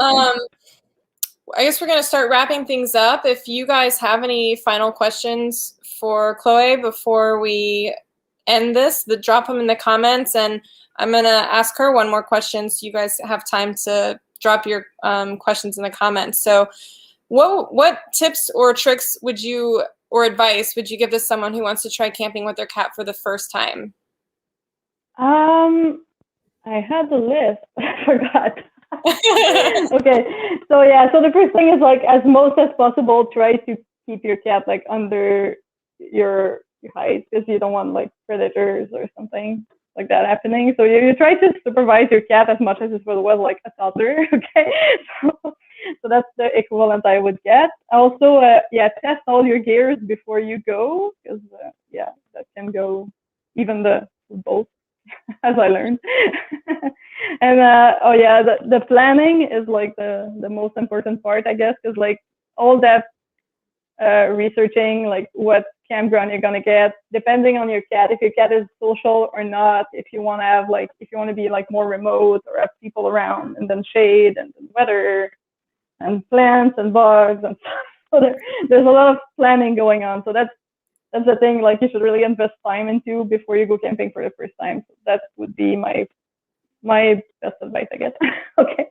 I guess we're going to start wrapping things up. If you guys have any final questions for Chloe before we end this, drop them in the comments, and I'm going to ask her one more question so you guys have time to drop your questions in the comments. So what tips or tricks or advice would you give to someone who wants to try camping with their cat for the first time? I had the list. I forgot. Okay, so the first thing is like as most as possible, try to keep your cat like under your height, because you don't want like predators or something like that happening. So you try to supervise your cat as much as it was like a toddler. Okay, so that's the equivalent I would get. Also, test all your gears before you go, because that can go even the both. As I learned. And the planning is like the most important part, I guess, because like all that researching like what campground you're gonna get, depending on your cat, if your cat is social or not, if you want to be like more remote or have people around, and then shade and then weather. and plants and bugs and stuff. So there's a lot of planning going on. So that's the thing, like you should really invest time into before you go camping for the first time. So that would be my best advice, I guess. Okay.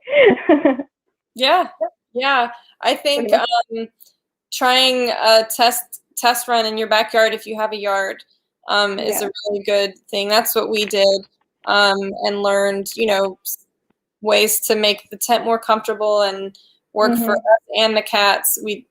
Yeah. I think trying a test run in your backyard if you have a yard is a really good thing. That's what we did, and learned, ways to make the tent more comfortable and work for us and the cats. We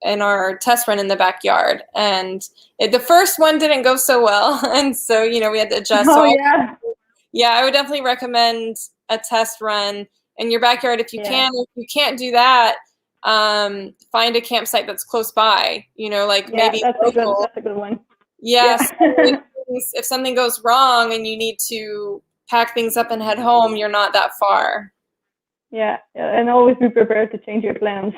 in our test run in the backyard, and the first one didn't go so well, and so we had to adjust. I would definitely recommend a test run in your backyard if you can. If you can't do that, find a campsite that's close by. Maybe that's local. a good one. Yes. If something goes wrong and you need to pack things up and head home, you're not that far. Yeah, and always be prepared to change your plans.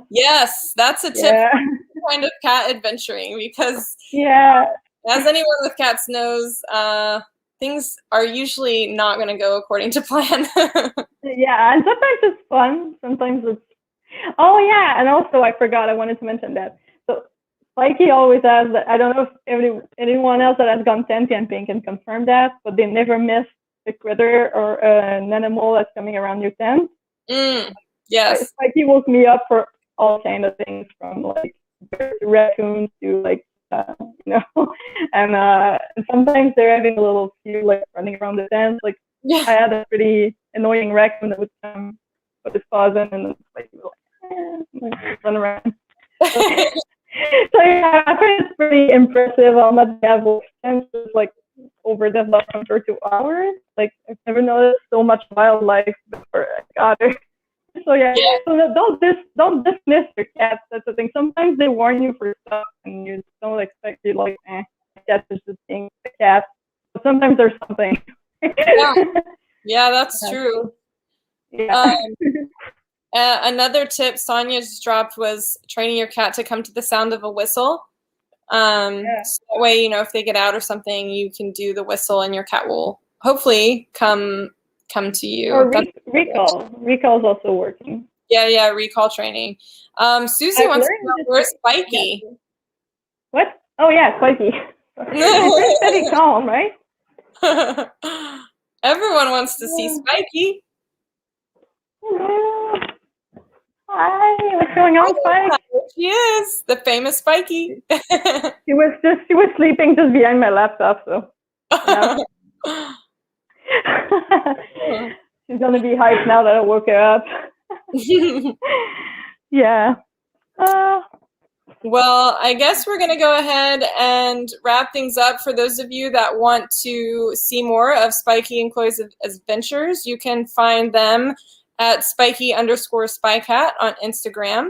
Yes, that's a tip for kind of cat adventuring, because as anyone with cats knows, things are usually not going to go according to plan. And sometimes it's fun. Sometimes it's and also I forgot, I wanted to mention that. So Spikie always has that. I don't know if anyone else that has gone tent camping can confirm that, but they never miss a critter or an animal that's coming around your tent. Yes. Spikie woke me up for all kind of things, from like raccoons to and sometimes they're having a little few like running around the tent. Like I had a pretty annoying raccoon that would come put his paws in and like run around. So I think it's pretty impressive how much they have like overdeveloped compared to ours. Like I've never noticed so much wildlife before I got her. So don't dismiss your cats. That's the thing. Sometimes they warn you for stuff and you don't expect it. Like, cats is just being a cat. But sometimes there's something. That's true. Another tip Sonia just dropped was training your cat to come to the sound of a whistle. So that way, if they get out or something, you can do the whistle and your cat will hopefully come to you. Or recall is also working. Yeah, recall training. Susie wants to know, where's Spikie? What? Oh yeah, Spikie. Pretty steady, calm, right? Everyone wants to see Spikie. Hello. Hi, what's going on, Spike? She is the famous Spikie. She was sleeping just behind my laptop, so. She's gonna be hyped now that I woke her up. Well, I guess we're gonna go ahead and wrap things up. For those of you that want to see more of Spikie and Chloé's adventures, you can find them at Spikie_SpyCat on Instagram.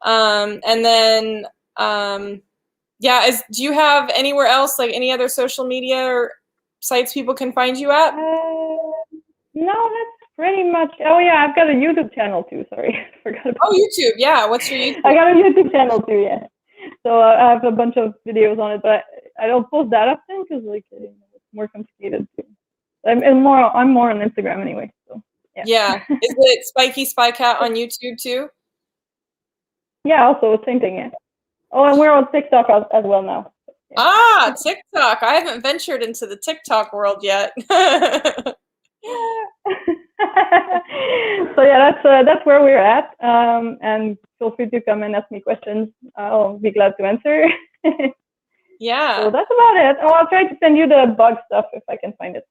And then, do you have anywhere else, like any other social media or sites people can find you at? No, that's pretty much. Oh yeah, I've got a YouTube channel too. Sorry, I forgot about. YouTube. Yeah, what's your YouTube? I got a YouTube channel too. Yeah, so I have a bunch of videos on it, but I don't post that often because it's more complicated too. I'm more on Instagram anyway. So yeah. Is it Spikie SpyCat on YouTube too? Yeah, also same thing. Yeah. Oh, and we're on TikTok as well now. Yeah. TikTok. I haven't ventured into the TikTok world yet. So that's where we're at. And feel free to come and ask me questions. I'll be glad to answer. Yeah. So that's about it. Oh, I'll try to send you the bug stuff if I can find it.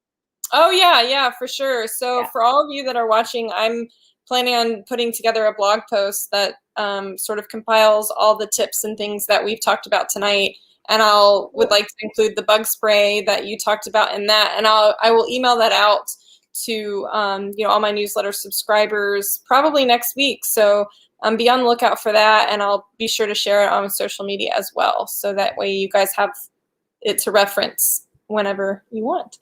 Oh yeah, for sure. So for all of you that are watching, I'm planning on putting together a blog post that sort of compiles all the tips and things that we've talked about tonight. And would like to include the bug spray that you talked about in that. And I will email that out to all my newsletter subscribers probably next week. So be on the lookout for that, and I'll be sure to share it on social media as well. So that way you guys have it to reference whenever you want.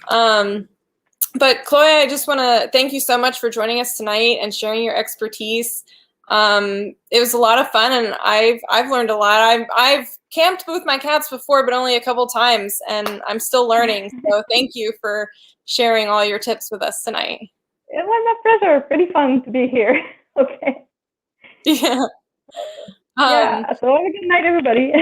But Chloé, I just want to thank you so much for joining us tonight and sharing your expertise. It was a lot of fun, and I've learned a lot. I've camped with my cats before, but only a couple times, and I'm still learning. So thank you for sharing all your tips with us tonight. It was my pleasure. Pretty fun to be here. Okay. Yeah. Yeah. So have a good night, everybody.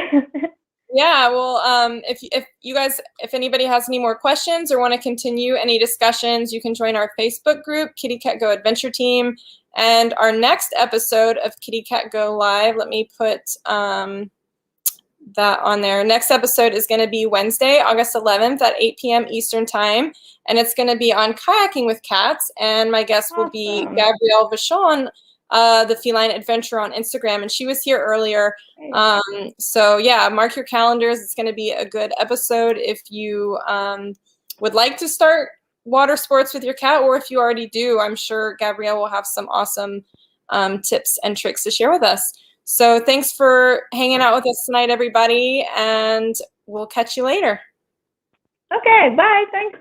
Yeah, well, if anybody has any more questions or want to continue any discussions, you can join our Facebook group, Kitty Cat Go Adventure Team. And our next episode of Kitty Cat Go Live, let me put that on there. Next episode is going to be Wednesday, August 11th at 8 p.m. Eastern Time. And it's going to be on kayaking with cats. And my guest will be Gabrielle Vachon, the Feline Adventurer on Instagram. And she was here earlier. So yeah, mark your calendars. It's going to be a good episode if you would like to start water sports with your cat, or if you already do, I'm sure Gabrielle will have some awesome tips and tricks to share with us. So thanks for hanging out with us tonight, everybody, and we'll catch you later. Okay, bye. Thanks.